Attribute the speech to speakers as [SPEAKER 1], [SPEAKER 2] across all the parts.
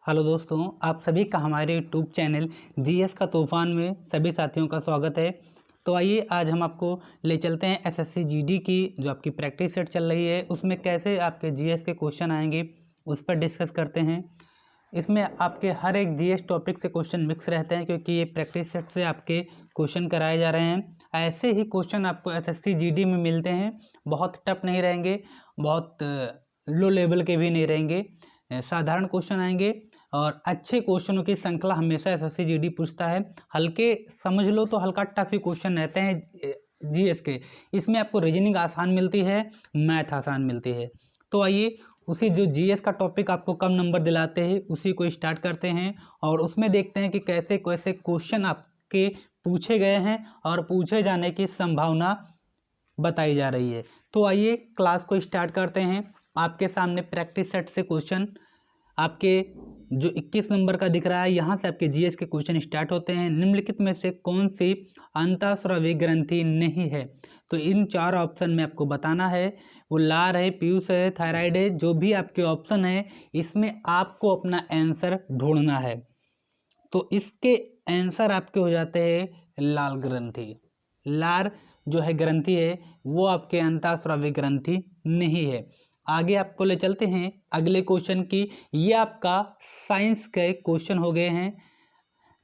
[SPEAKER 1] Hello दोस्तों, आप सभी का हमारे यूट्यूब चैनल जीएस का तूफान में सभी साथियों का स्वागत है। तो आइए आज हम आपको ले चलते हैं एसएससी जीडी की जो आपकी प्रैक्टिस सेट चल रही है उसमें कैसे आपके जीएस के क्वेश्चन आएंगे उस पर डिस्कस करते हैं। इसमें आपके हर एक जीएस टॉपिक से क्वेश्चन मिक्स रहते हैं क्योंकि ये प्रैक्टिस सेट से आपके क्वेश्चन कराए जा रहे हैं। ऐसे ही क्वेश्चन आपको एसएससी जीडी में मिलते हैं, बहुत टफ नहीं रहेंगे, बहुत लो लेवल के भी नहीं रहेंगे, साधारण क्वेश्चन आएंगे और अच्छे क्वेश्चनों की श्रृंखला हमेशा एसएससी जीडी पूछता है। हल्के समझ लो तो हल्का टफ ही क्वेश्चन रहते हैं जीएस के। इसमें आपको रीजनिंग आसान मिलती है, मैथ आसान मिलती है। तो आइए उसी जो जीएस का टॉपिक आपको कम नंबर दिलाते हैं उसी को स्टार्ट करते हैं और उसमें देखते हैं कि कैसे कैसे क्वेश्चन आपके पूछे गए हैं और पूछे जाने की संभावना बताई जा रही है। तो आइए क्लास को स्टार्ट करते हैं। आपके सामने प्रैक्टिस सेट से क्वेश्चन आपके जो 21 नंबर का दिख रहा है, यहाँ से आपके जीएस के क्वेश्चन स्टार्ट होते हैं। निम्नलिखित में से कौन सी अंतःस्रावी ग्रंथि नहीं है? तो इन चार ऑप्शन में आपको बताना है। वो लार है, पीयूष है, थायराइड है, जो भी आपके ऑप्शन है इसमें आपको अपना आंसर ढूंढना है। तो इसके आंसर आपके हो जाते हैं लाल ग्रंथि। लार जो है ग्रंथि है वो आपके अंतःस्रावी ग्रंथि नहीं है। आगे आपको ले चलते हैं अगले क्वेश्चन की। ये आपका साइंस के क्वेश्चन हो गए हैं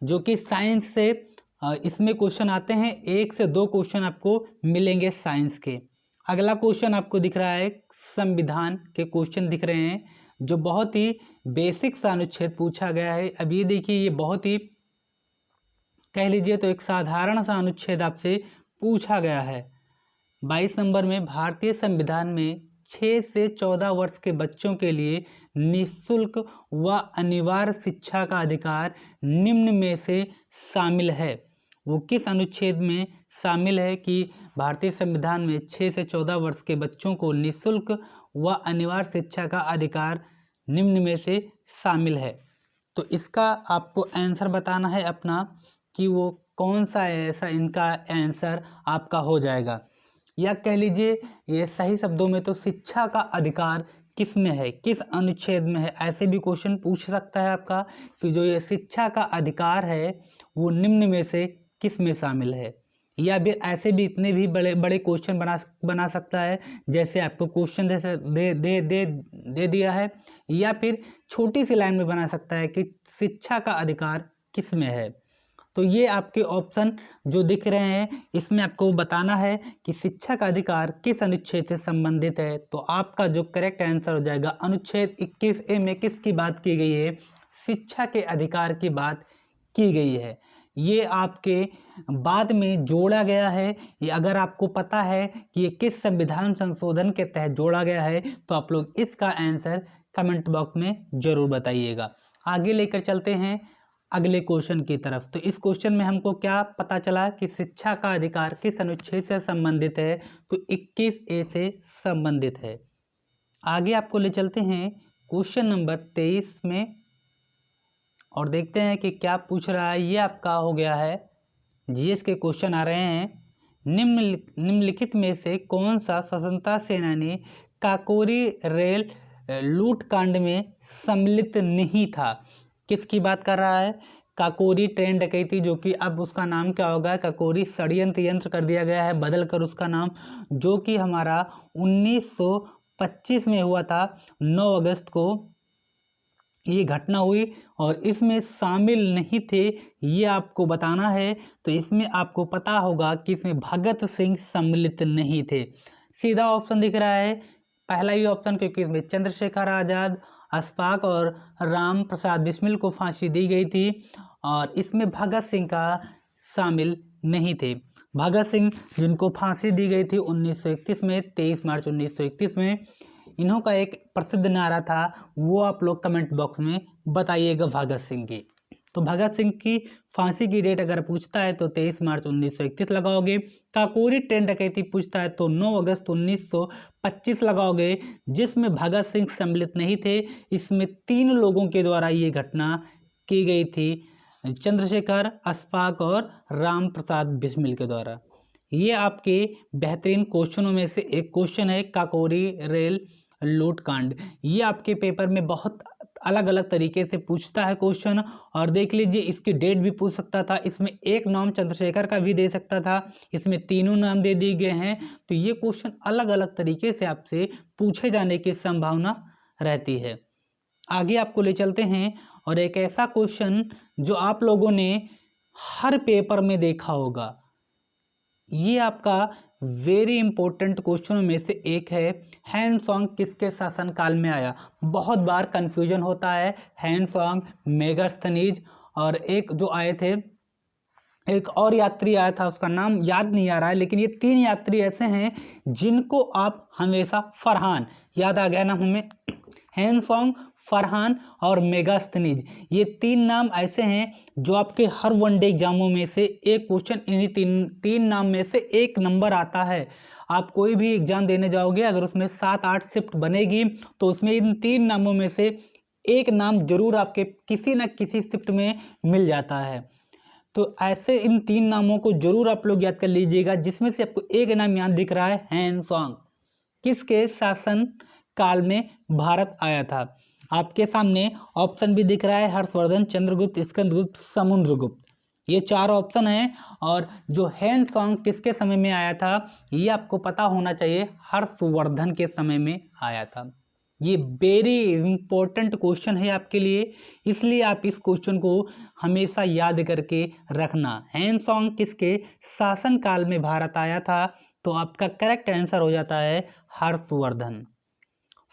[SPEAKER 1] जो कि साइंस से इसमें क्वेश्चन आते हैं, 1 से 2 क्वेश्चन आपको मिलेंगे साइंस के। अगला क्वेश्चन आपको दिख रहा है, संविधान के क्वेश्चन दिख रहे हैं जो बहुत ही बेसिक सा अनुच्छेद पूछा गया है। अब ये देखिए, ये बहुत ही कह लीजिए तो एक साधारण सा अनुच्छेद आपसे पूछा गया है। 22 नंबर में भारतीय संविधान में 6 से 14 वर्ष के बच्चों के लिए निःशुल्क व अनिवार्य शिक्षा का अधिकार निम्न में से शामिल है। वो किस अनुच्छेद में शामिल है कि भारतीय संविधान में 6 से 14 वर्ष के बच्चों को निःशुल्क व अनिवार्य शिक्षा का अधिकार निम्न में से शामिल है? तो इसका आपको आंसर बताना है अपना कि वो कौन सा है। ऐसा इनका आंसर आपका हो जाएगा, या कह लीजिए ये सही शब्दों में तो शिक्षा का अधिकार किस में है, किस अनुच्छेद में है। ऐसे भी क्वेश्चन पूछ सकता है आपका कि जो ये शिक्षा का अधिकार है वो निम्न में से किस में शामिल है। या फिर ऐसे भी इतने भी बड़े बड़े क्वेश्चन बना सकता है, जैसे आपको क्वेश्चन दे दिया है, या फिर छोटी सी लाइन में बना सकता है कि शिक्षा का अधिकार किस में है। तो ये आपके ऑप्शन जो दिख रहे हैं इसमें आपको बताना है कि शिक्षा का अधिकार किस अनुच्छेद से संबंधित है। तो आपका जो करेक्ट आंसर हो जाएगा अनुच्छेद 21A में किसकी बात की गई है? शिक्षा के अधिकार की बात की गई है। ये आपके बाद में जोड़ा गया है। ये अगर आपको पता है कि ये किस संविधान संशोधन के तहत जोड़ा गया है तो आप लोग इसका आंसर कमेंट बॉक्स में जरूर बताइएगा। आगे लेकर चलते हैं अगले क्वेश्चन की तरफ। तो इस क्वेश्चन में हमको क्या पता चला कि शिक्षा का अधिकार किस अनुच्छेद से संबंधित है? तो 21A से संबंधित है। आगे आपको ले चलते हैं क्वेश्चन नंबर 23 में और देखते हैं कि क्या पूछ रहा है। ये आपका हो गया है, जीएस के क्वेश्चन आ रहे हैं। निम्नलिखित में से कौन सा स्वतंत्रता सेनानी काकोरी रेल लूट कांड में सम्मिलित नहीं था? किसकी बात कर रहा है? काकोरी ट्रेन डकैती, जो कि अब उसका नाम क्या होगा? काकोरी षड्यंत्र यंत्र कर दिया गया है बदल कर उसका नाम, जो कि हमारा 1925 में हुआ था। 9 अगस्त को ये घटना हुई और इसमें शामिल नहीं थे, ये आपको बताना है। तो इसमें आपको पता होगा कि इसमें भगत सिंह सम्मिलित नहीं थे। सीधा ऑप्शन दिख रहा है, पहला ही ऑप्शन, क्योंकि इसमें चंद्रशेखर आज़ाद, अशफाक और राम प्रसाद बिस्मिल को फांसी दी गई थी और इसमें भगत सिंह का शामिल नहीं थे। भगत सिंह जिनको फांसी दी गई थी 1931 में, 23 मार्च 1931 में, इन्हों का एक प्रसिद्ध नारा था, वो आप लोग कमेंट बॉक्स में बताइएगा भगत सिंह की। तो भगत सिंह की फांसी की डेट अगर पूछता है तो 23 मार्च 1931 लगाओगे। काकोरी ट्रेन डकैती पूछता है तो 9 अगस्त 1925 लगाओगे, जिसमें भगत सिंह सम्मिलित नहीं थे। इसमें 3 लोगों के द्वारा ये घटना की गई थी, चंद्रशेखर, अशफाक और राम प्रसाद बिस्मिल के द्वारा। ये आपके बेहतरीन क्वेश्चनों में से एक क्वेश्चन है, काकोरी रेल लूटकांड। ये आपके पेपर में बहुत अलग अलग तरीके से पूछता है क्वेश्चन। और देख लीजिए इसकी डेट भी पूछ सकता था, इसमें एक नाम चंद्रशेखर का भी दे सकता था, इसमें तीनों नाम दे दिए गए हैं। तो ये क्वेश्चन अलग अलग तरीके से आपसे पूछे जाने की संभावना रहती है। आगे आपको ले चलते हैं और एक ऐसा क्वेश्चन जो आप लोगों ने हर पेपर में देखा होगा। ये आपका वेरी इंपॉर्टेंट क्वेश्चनों में से एक है। हैन सॉन्ग किसके शासनकाल में आया? बहुत बार कंफ्यूजन होता है, हैन सॉन्ग, मेगास्थनीज और एक जो आए थे, एक और यात्री आया था, उसका नाम याद नहीं आ रहा है, लेकिन ये तीन यात्री ऐसे हैं जिनको आप हमेशा, फरहान, याद आ गया ना हमें, हैन सॉन्ग, फरहान और मेगास्थनीज, ये तीन नाम ऐसे हैं जो आपके हर वनडे एग्जामों में से एक क्वेश्चन इन्हीं तीन नाम में से एक नंबर आता है। आप कोई भी एग्जाम देने जाओगे, अगर उसमें 7-8 शिफ्ट बनेगी तो उसमें इन तीन नामों में से एक नाम जरूर आपके किसी न किसी शिफ्ट में मिल जाता है। तो ऐसे इन तीन नामों को जरूर आप लोग याद कर लीजिएगा, जिसमें से आपको एक नाम याद दिख रहा है, हैन सॉन्ग, किसके शासन काल में भारत आया था? आपके सामने ऑप्शन भी दिख रहा है, हर्षवर्धन, चंद्रगुप्त, स्कंदगुप्त, समुद्रगुप्त, ये चार ऑप्शन हैं। और जो हैन सॉन्ग किसके समय में आया था, ये आपको पता होना चाहिए, हर्षवर्धन के समय में आया था। ये वेरी इंपॉर्टेंट क्वेश्चन है आपके लिए, इसलिए आप इस क्वेश्चन को हमेशा याद करके रखना। हैन सॉन्ग किसके शासन काल में भारत आया था? तो आपका करेक्ट आंसर हो जाता है हर्षवर्धन।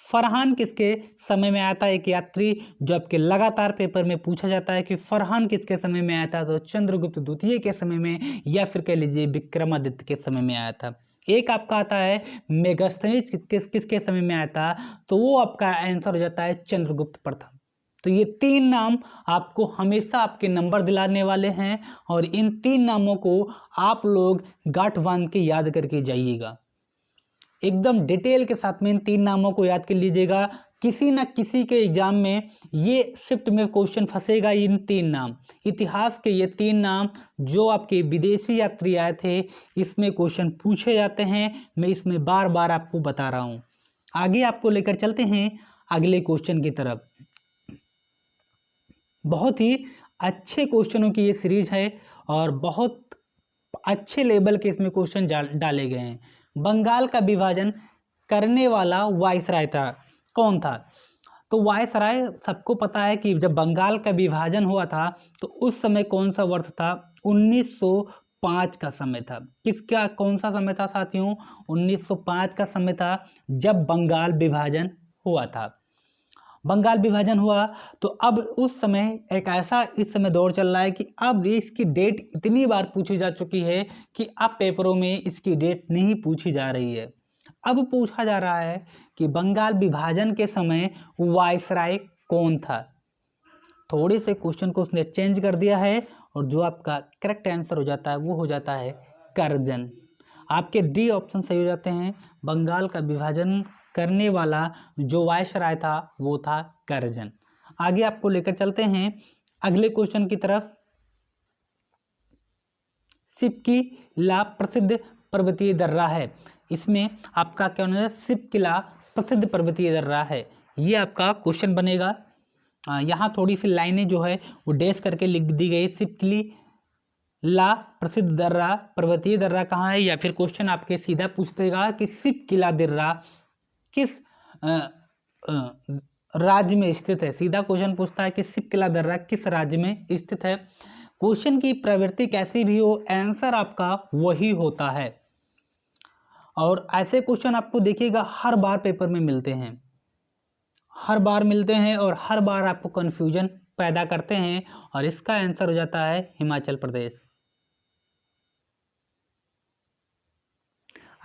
[SPEAKER 1] फरहान किसके समय में आया था? एक यात्री जो आपके लगातार पेपर में पूछा जाता है कि फरहान किसके समय में आया था, तो चंद्रगुप्त द्वितीय के समय में, या फिर कह लीजिए विक्रमादित्य के समय में आया था। एक आपका आता है मेगास्थनीज किसके समय में आया था, तो वो आपका आंसर हो जाता है चंद्रगुप्त प्रथम। तो ये तीन नाम आपको हमेशा आपके नंबर दिलाने वाले हैं, और इन तीन नामों को आप लोग गांठ बांध के याद करके जाइएगा, एकदम डिटेल के साथ में इन तीन नामों को याद कर लीजिएगा। किसी न किसी के एग्जाम में ये शिफ्ट में क्वेश्चन फंसेगा, इन तीन नाम, इतिहास के ये तीन नाम जो आपके विदेशी यात्री आए थे, इसमें क्वेश्चन पूछे जाते हैं। मैं इसमें बार बार आपको बता रहा हूँ। आगे आपको लेकर चलते हैं अगले क्वेश्चन की तरफ। बहुत ही अच्छे क्वेश्चनों की ये सीरीज है और बहुत अच्छे लेवल के इसमें क्वेश्चन डाले गए हैं। बंगाल का विभाजन करने वाला वायसराय था, कौन था? तो वायसराय सबको पता है कि जब बंगाल का विभाजन हुआ था तो उस समय कौन सा वर्ष था? 1905 का समय था। किसका, कौन सा समय था साथियों? 1905 का समय था जब बंगाल विभाजन हुआ था। बंगाल विभाजन हुआ तो अब उस समय एक ऐसा इस समय दौर चल रहा है कि अब इसकी डेट इतनी बार पूछी जा चुकी है कि अब पेपरों में इसकी डेट नहीं पूछी जा रही है। अब पूछा जा रहा है कि बंगाल विभाजन के समय वायसराय कौन था। थोड़े से क्वेश्चन को उसने चेंज कर दिया है और जो आपका करेक्ट आंसर हो जाता है वो हो जाता है कर्जन। आपके डी ऑप्शन सही हो जाते हैं। बंगाल का विभाजन करने वाला जो वायसराय था वो था कर्जन। आगे आपको लेकर चलते हैं अगले क्वेश्चन की तरफ। शिवकिला प्रसिद्ध पर्वतीय दर्रा है, इसमें आपका क्या होना है? शिवकिला प्रसिद्ध पर्वतीय दर्रा है, ये आपका क्वेश्चन बनेगा। यहाँ थोड़ी सी लाइनें जो है वो डैश करके लिख दी गई। शिवकिला प्रसिद्ध दर्रा, पर्वतीय दर्रा कहाँ है? या फिर क्वेश्चन आपके सीधा पूछतेगा कि शिवकिला दर्रा किस राज्य में स्थित है। सीधा क्वेश्चन पूछता है कि शिवकिला दर्रा किस राज्य में स्थित है। क्वेश्चन की प्रवृत्ति कैसी भी हो, आंसर आपका वही होता है। और ऐसे क्वेश्चन आपको देखिएगा हर बार पेपर में मिलते हैं, हर बार मिलते हैं और हर बार आपको कंफ्यूजन पैदा करते हैं। और इसका आंसर हो जाता है हिमाचल प्रदेश।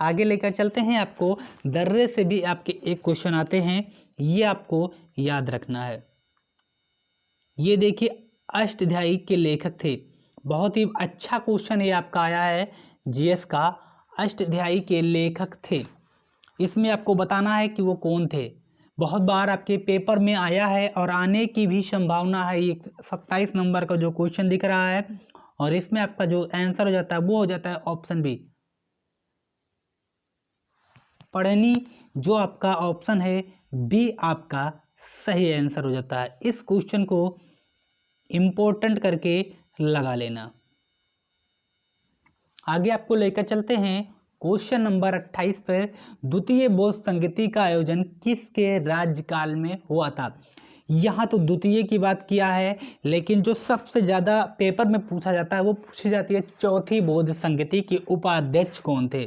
[SPEAKER 1] आगे लेकर चलते हैं, आपको दर्रे से भी आपके एक क्वेश्चन आते हैं, ये आपको याद रखना है। ये देखिए अष्टध्यायी के लेखक थे, बहुत ही अच्छा क्वेश्चन ये आपका आया है जीएस का। अष्टध्यायी के लेखक थे, इसमें आपको बताना है कि वो कौन थे। बहुत बार आपके पेपर में आया है और आने की भी संभावना है। ये 27 नंबर का जो क्वेश्चन दिख रहा है और इसमें आपका जो आंसर हो जाता है वो हो जाता है ऑप्शन बी, पढ़नी। जो आपका ऑप्शन है बी आपका सही आंसर हो जाता है। इस क्वेश्चन को इम्पोर्टेंट करके लगा लेना। आगे आपको लेकर चलते हैं क्वेश्चन नंबर 28 पर। द्वितीय बोध संगीति का आयोजन किसके राज्यकाल में हुआ था? यहाँ तो द्वितीय की बात किया है, लेकिन जो सबसे ज़्यादा पेपर में पूछा जाता है वो पूछी जाती है चौथी बोध संगीति के उपाध्यक्ष कौन थे।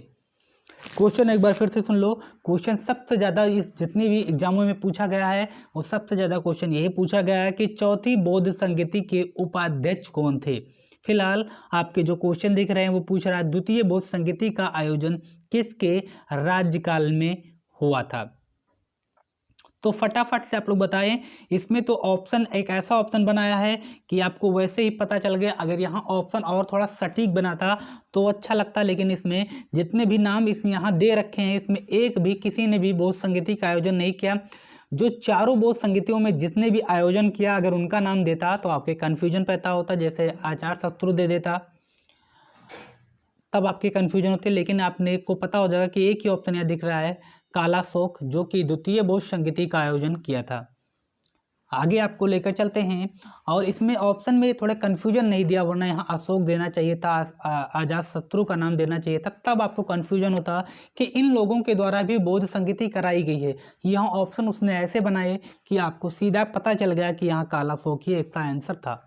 [SPEAKER 1] क्वेश्चन एक बार फिर से सुन लो। क्वेश्चन सबसे ज़्यादा इस जितनी भी एग्जामों में पूछा गया है वो सबसे ज़्यादा क्वेश्चन यही पूछा गया है कि चौथी बौद्ध संगीति के उपाध्यक्ष कौन थे। फिलहाल आपके जो क्वेश्चन दिख रहे हैं वो पूछ रहा है द्वितीय बौद्ध संगीति का आयोजन किसके राज्यकाल में हुआ था। तो फटाफट से आप लोग बताएं। इसमें तो ऑप्शन एक ऐसा ऑप्शन बनाया है कि आपको वैसे ही पता चल गया। अगर यहाँ ऑप्शन और थोड़ा सटीक बनाता तो अच्छा लगता, लेकिन इसमें जितने भी नाम इस यहाँ दे रखे हैं इसमें एक भी किसी ने भी बौद्ध संगीति का आयोजन नहीं किया। जो चारों बौद्ध संगीतियों में जितने भी आयोजन किया अगर उनका नाम देता तो आपके कन्फ्यूजन पैदा होता, जैसे आचार्यशत्रु दे देता तब आपके कन्फ्यूजन होते। लेकिन आपने को पता हो जाएगा कि एक ही ऑप्शन यहाँ दिख रहा है कालाशोक, जो कि द्वितीय बौद्ध संगीति का आयोजन किया था। आगे आपको लेकर चलते हैं और इसमें ऑप्शन में थोड़ा कन्फ्यूजन नहीं दिया, वरना यहाँ अशोक देना चाहिए था, अजातशत्रु का नाम देना चाहिए था, तब आपको कन्फ्यूजन होता कि इन लोगों के द्वारा भी बौद्ध संगीति कराई गई है। यहाँ ऑप्शन उसने ऐसे बनाए कि आपको सीधा पता चल गया कि यहाँ कालाशोक ही इसका आंसर था।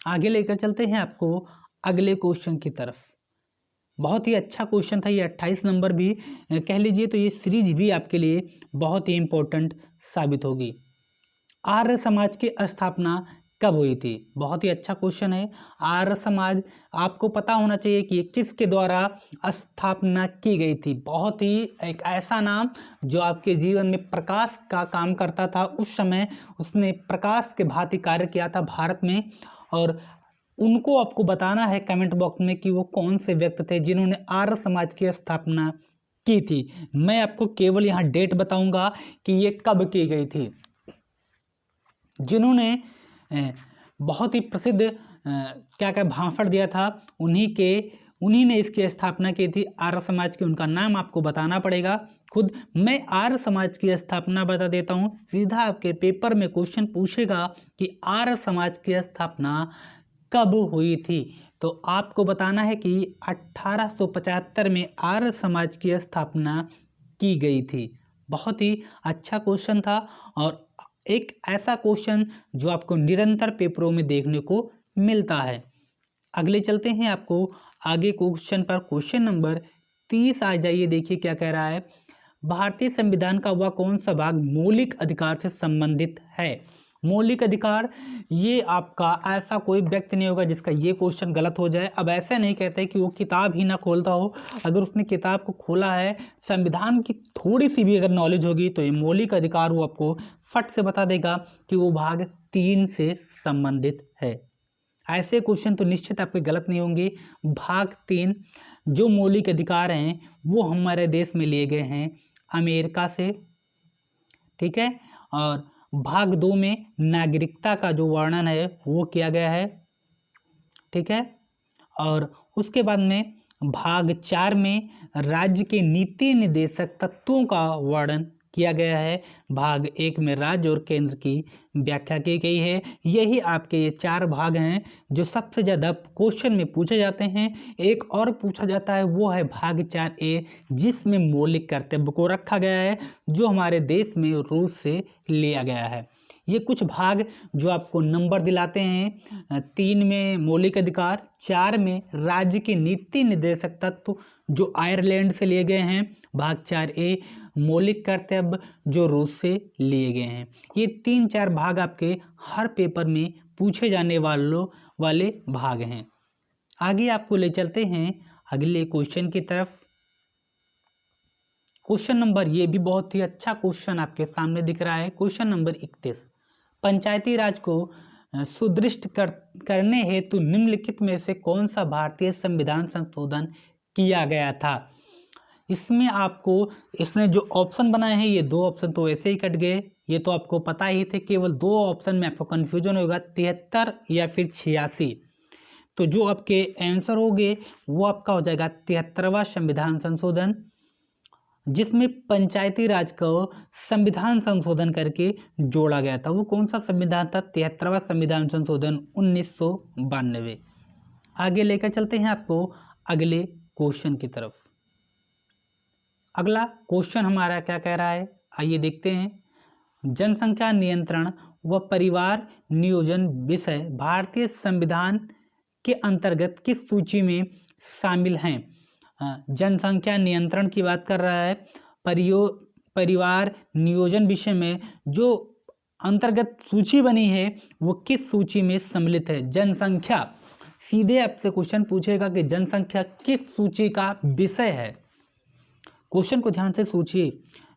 [SPEAKER 1] आगे लेकर चलते हैं आपको अगले क्वेश्चन की तरफ। बहुत ही अच्छा क्वेश्चन था ये, 28 नंबर भी कह लीजिए, तो ये सीरीज भी आपके लिए बहुत ही इम्पोर्टेंट साबित होगी। आर्य समाज की स्थापना कब हुई थी? बहुत ही अच्छा क्वेश्चन है। आर्य समाज आपको पता होना चाहिए कि किसके द्वारा स्थापना की गई थी। बहुत ही एक ऐसा नाम जो आपके जीवन में प्रकाश का काम करता था। उस समय उसने प्रकाश के भांति कार्य किया था भारत में, और उनको आपको बताना है कमेंट बॉक्स में कि वो कौन से व्यक्ति थे जिन्होंने आर्य समाज की स्थापना की थी। मैं आपको केवल यहाँ डेट बताऊंगा कि ये कब की गई थी। जिन्होंने बहुत ही प्रसिद्ध क्या भाषण दिया था उन्हीं ने इसकी स्थापना की थी आर्य समाज की। उनका नाम आपको बताना पड़ेगा खुद। मैं आर्य समाज की स्थापना बता देता हूँ। सीधा आपके पेपर में क्वेश्चन पूछेगा कि आर्य समाज की स्थापना कब हुई थी, तो आपको बताना है कि 1875 में आर्य समाज की स्थापना की गई थी। बहुत ही अच्छा क्वेश्चन था और एक ऐसा क्वेश्चन जो आपको निरंतर पेपरों में देखने को मिलता है। अगले चलते हैं आपको आगे क्वेश्चन पर। क्वेश्चन नंबर 30 आ जाइए, देखिए क्या कह रहा है। भारतीय संविधान का वह कौन सा भाग मौलिक अधिकार से संबंधित है? मौलिक अधिकार, ये आपका ऐसा कोई व्यक्ति नहीं होगा जिसका ये क्वेश्चन गलत हो जाए। अब ऐसा नहीं कहते कि वो किताब ही ना खोलता हो। अगर उसने किताब को खोला है, संविधान की थोड़ी सी भी अगर नॉलेज होगी तो ये मौलिक अधिकार वो आपको फट से बता देगा कि वो भाग 3 से संबंधित है। ऐसे क्वेश्चन तो निश्चित आपके गलत नहीं होंगे। भाग 3 जो मौलिक अधिकार हैं वो हमारे देश में लिए गए हैं अमेरिका से, ठीक है। और भाग 2 में नागरिकता का जो वर्णन है वो किया गया है, ठीक है। और उसके बाद में भाग 4 में राज्य के नीति निर्देशक तत्वों का वर्णन किया गया है। भाग 1 में राज्य और केंद्र की व्याख्या की गई है। यही आपके ये 4 भाग हैं जो सबसे ज़्यादा क्वेश्चन में पूछे जाते हैं। एक और पूछा जाता है वो है भाग 4A, जिसमें मौलिक कर्तव्य को रखा गया है जो हमारे देश में रूस से लिया गया है। ये कुछ भाग जो आपको नंबर दिलाते हैं। 3 में मौलिक अधिकार, 4 में राज्य के नीति निर्देशक तत्व जो आयरलैंड से लिए गए हैं, भाग 4A मौलिक कर्तव्य जो रूस से लिए गए हैं। ये 3-4 भाग आपके हर पेपर में पूछे जाने वाले भाग हैं। आगे आपको ले चलते हैं अगले क्वेश्चन की तरफ। क्वेश्चन नंबर, ये भी बहुत ही अच्छा क्वेश्चन आपके सामने दिख रहा है। क्वेश्चन नंबर 31, पंचायती राज को सुदृढ़ करने हेतु निम्नलिखित में से कौन सा भारतीय संविधान संशोधन किया गया था? इसमें आपको इसने जो ऑप्शन बनाए हैं ये 2 ऑप्शन तो ऐसे ही कट गए, ये तो आपको पता ही थे। केवल 2 ऑप्शन में आपको कन्फ्यूजन होगा, 73 या फिर 86। तो जो आपके आंसर होंगे वो आपका हो जाएगा 73वां संविधान संशोधन, जिसमें पंचायती राज को संविधान संशोधन करके जोड़ा गया था। वो कौन सा संविधान था? 73वां संविधान संशोधन 1992। आगे लेकर चलते हैं आपको अगले क्वेश्चन की तरफ। अगला क्वेश्चन हमारा क्या कह रहा है, आइए देखते हैं। जनसंख्या नियंत्रण व परिवार नियोजन विषय भारतीय संविधान के अंतर्गत किस सूची में शामिल हैं? जनसंख्या नियंत्रण की बात कर रहा है। परिवार नियोजन विषय में जो अंतर्गत सूची बनी है वो किस सूची में सम्मिलित है? जनसंख्या, सीधे आपसे क्वेश्चन पूछेगा कि जनसंख्या किस सूची का विषय है। क्वेश्चन को ध्यान से सोचिए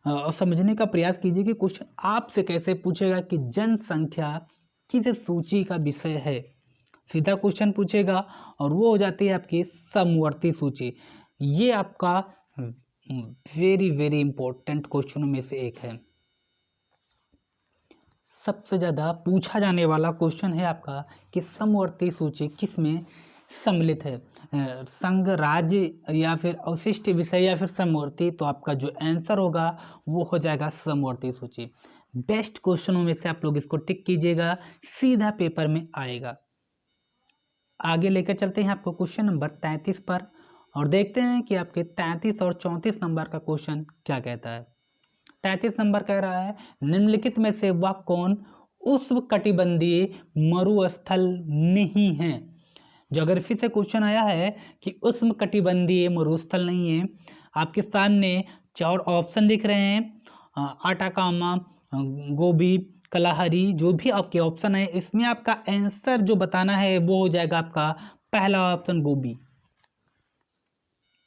[SPEAKER 1] और समझने का प्रयास कीजिए कि क्वेश्चन आपसे कैसे पूछेगा कि जनसंख्या किस सूची का विषय है। सीधा क्वेश्चन पूछेगा और वो हो जाती है आपकी समवर्ती सूची। ये आपका वेरी वेरी इंपॉर्टेंट क्वेश्चनों में से एक है। सबसे ज़्यादा पूछा जाने वाला क्वेश्चन है आपका कि समवर्ती सूची किस में सम्मिलित है, संघ, राज्य या फिर अवशिष्ट विषय या फिर समवर्ती। तो आपका जो आंसर होगा वो हो जाएगा समवर्ती सूची। बेस्ट क्वेश्चनों में से आप लोग इसको टिक कीजिएगा, सीधा पेपर में आएगा। आगे लेकर चलते हैं आपको क्वेश्चन नंबर 33 पर और देखते हैं कि आपके 33 और 34 नंबर का क्वेश्चन क्या कहता है। 33 नंबर कह रहा है, निम्नलिखित में से वह कौन उष्णकटिबंधीय मरुस्थल नहीं है? जो अगर फिर से क्वेश्चन आया है कि उष्णकटिबंधीय मरुस्थल नहीं है, आपके सामने 4 ऑप्शन दिख रहे हैं, आटाकामा, गोबी, कलाहरी, जो भी आपके ऑप्शन है इसमें आपका आंसर जो बताना है वो हो जाएगा आपका पहला ऑप्शन गोबी।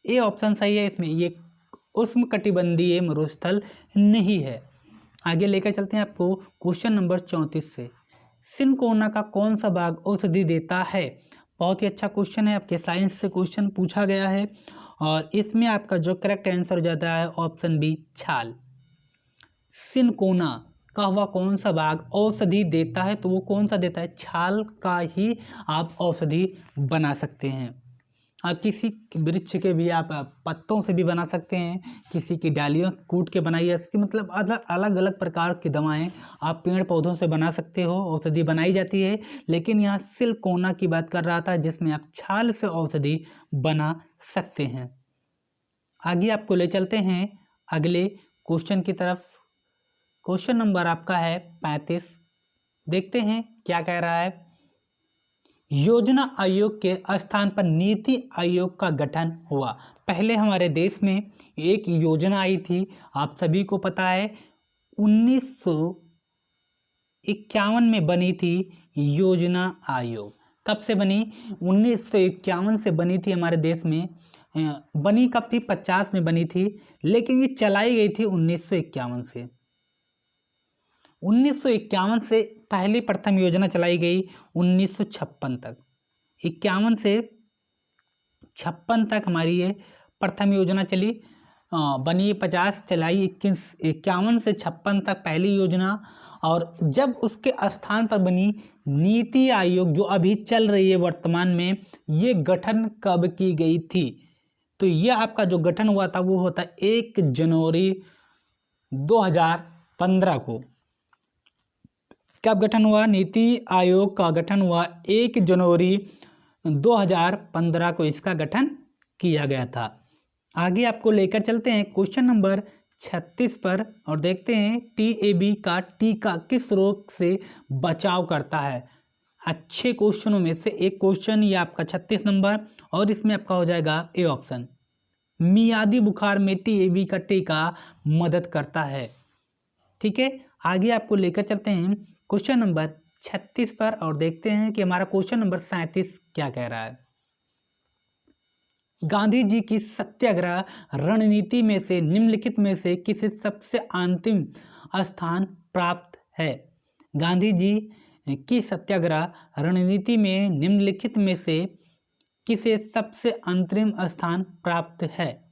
[SPEAKER 1] ए ऑप्शन सही है, इसमें ये उष्णकटिबंधीय मरुस्थल नहीं है। आगे लेकर चलते हैं आपको क्वेश्चन नंबर 34 से। सिनकोना का कौन सा भाग औषधि देता है? बहुत ही अच्छा क्वेश्चन है, आपके साइंस से क्वेश्चन पूछा गया है और इसमें आपका जो करेक्ट आंसर हो जाता है ऑप्शन बी, छाल। सिनकोना का हुआ कौन सा भाग औषधि देता है? तो वो कौन सा देता है? छाल का ही आप औषधि बना सकते हैं। आप किसी वृक्ष के भी आप पत्तों से भी बना सकते हैं, किसी की डालियों कूट के बनाइए, इसकी मतलब अलग अलग प्रकार की दवाएं आप पेड़ पौधों से बना सकते हो, औषधि बनाई जाती है। लेकिन यहाँ सिनकोना की बात कर रहा था जिसमें आप छाल से औषधि बना सकते हैं। आगे आपको ले चलते हैं अगले क्वेश्चन की तरफ। क्वेश्चन नंबर आपका है 35। देखते हैं क्या कह रहा है। योजना आयोग के स्थान पर नीति आयोग का गठन हुआ। पहले हमारे देश में एक योजना आई थी, आप सभी को पता है 1951 में बनी थी योजना आयोग। कब से बनी? 1951 से बनी थी हमारे देश में। बनी कब थी? 50 में बनी थी, लेकिन ये चलाई गई थी 1951 से। 1951 से पहली प्रथम योजना चलाई गई 1956 तक। 51 से 56 तक हमारी ये प्रथम योजना चली, बनी 50, चलाई 51 से 56 तक पहली योजना। और जब उसके स्थान पर बनी नीति आयोग जो अभी चल रही है वर्तमान में, ये गठन कब की गई थी? तो ये आपका जो गठन हुआ था वो होता 1 जनवरी 2015 को। कब गठन हुआ? नीति आयोग का गठन हुआ 1 जनवरी 2015 को इसका गठन किया गया था। आगे आपको लेकर चलते हैं क्वेश्चन नंबर 36 पर और देखते हैं TAB का टीका किस रोग से बचाव करता है। अच्छे क्वेश्चनों में से एक क्वेश्चन ये आपका 36 नंबर और इसमें आपका हो जाएगा ए ऑप्शन। मियादी बुखार में TAB का टीका मदद करता है। ठीक है, आगे आपको लेकर चलते हैं क्वेश्चन नंबर 36 पर और देखते हैं कि हमारा क्वेश्चन नंबर 37 क्या कह रहा है। गांधी जी की सत्याग्रह रणनीति में से निम्नलिखित में से किसे सबसे अंतिम स्थान प्राप्त है? गांधी जी की सत्याग्रह रणनीति में निम्नलिखित में से किसे सबसे अंतरिम स्थान प्राप्त है?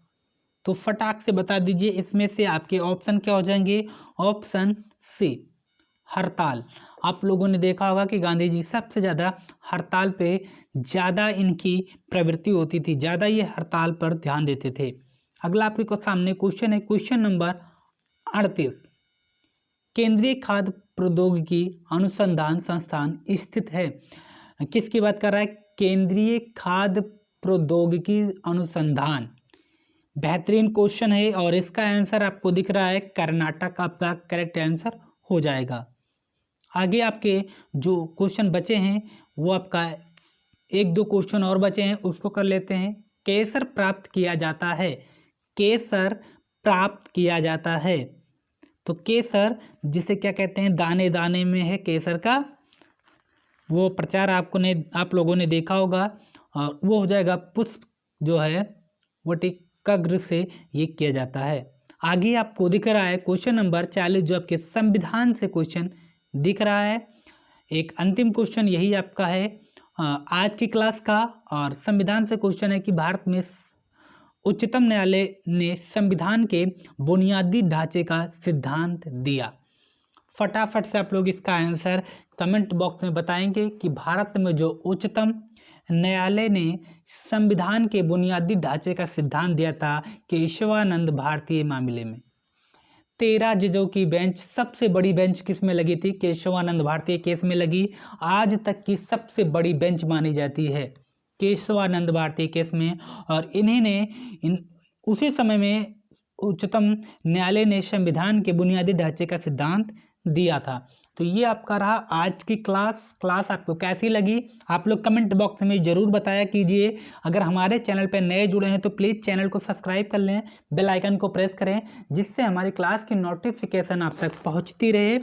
[SPEAKER 1] तो फटाक से बता दीजिए, इसमें से आपके ऑप्शन क्या हो जाएंगे? ऑप्शन सी, हड़ताल। आप लोगों ने देखा होगा कि गांधी जी सबसे ज़्यादा हड़ताल पे ज़्यादा इनकी प्रवृत्ति होती थी, ज़्यादा ये हड़ताल पर ध्यान देते थे। अगला आपके सामने क्वेश्चन है, क्वेश्चन नंबर 38। केंद्रीय खाद्य प्रौद्योगिकी अनुसंधान संस्थान स्थित है, किसकी बात कर रहा है? केंद्रीय खाद्य प्रौद्योगिकी अनुसंधान। बेहतरीन क्वेश्चन है और इसका आंसर आपको दिख रहा है कर्नाटक आपका करेक्ट आंसर हो जाएगा। आगे आपके जो क्वेश्चन बचे हैं वो आपका 1-2 क्वेश्चन और बचे हैं, उसको कर लेते हैं। केसर प्राप्त किया जाता है, केसर प्राप्त किया जाता है, तो केसर जिसे क्या कहते हैं, दाने दाने में है केसर का, वो प्रचार आप लोगों ने देखा होगा, और वो हो जाएगा पुष्प जो है वटिकाग्र से ये किया जाता है। आगे आपको दिख रहा है क्वेश्चन नंबर 40 जो आपके संविधान से क्वेश्चन दिख रहा है। एक अंतिम क्वेश्चन यही आपका है आज की क्लास का, और संविधान से क्वेश्चन है कि भारत में उच्चतम न्यायालय ने संविधान के बुनियादी ढांचे का सिद्धांत दिया। फटाफट से आप लोग इसका आंसर कमेंट बॉक्स में बताएंगे कि भारत में जो उच्चतम न्यायालय ने संविधान के बुनियादी ढांचे का सिद्धांत दिया था केशवानंद भारतीय मामले में। 13 जजों की बेंच, सबसे बड़ी बेंच किस में लगी थी? केशवानंद भारतीय केस में लगी। आज तक की सबसे बड़ी बेंच मानी जाती है केशवानंद भारतीय केस में, और इन्हीं ने उसी समय में उच्चतम न्यायालय ने संविधान के बुनियादी ढांचे का सिद्धांत दिया था। तो ये आपका रहा आज की क्लास आपको कैसी लगी आप लोग कमेंट बॉक्स में ज़रूर बताया कीजिए। अगर हमारे चैनल पर नए जुड़े हैं तो प्लीज़ चैनल को सब्सक्राइब कर लें, बेल आइकन को प्रेस करें, जिससे हमारी क्लास की नोटिफिकेशन आप तक पहुंचती रहे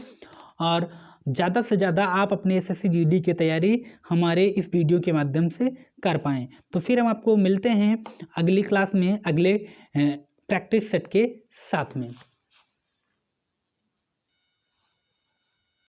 [SPEAKER 1] और ज़्यादा से ज़्यादा आप अपने SSC GD की तैयारी हमारे इस वीडियो के माध्यम से कर पाएँ। तो फिर हम आपको मिलते हैं अगली क्लास में अगले प्रैक्टिस सेट के साथ में।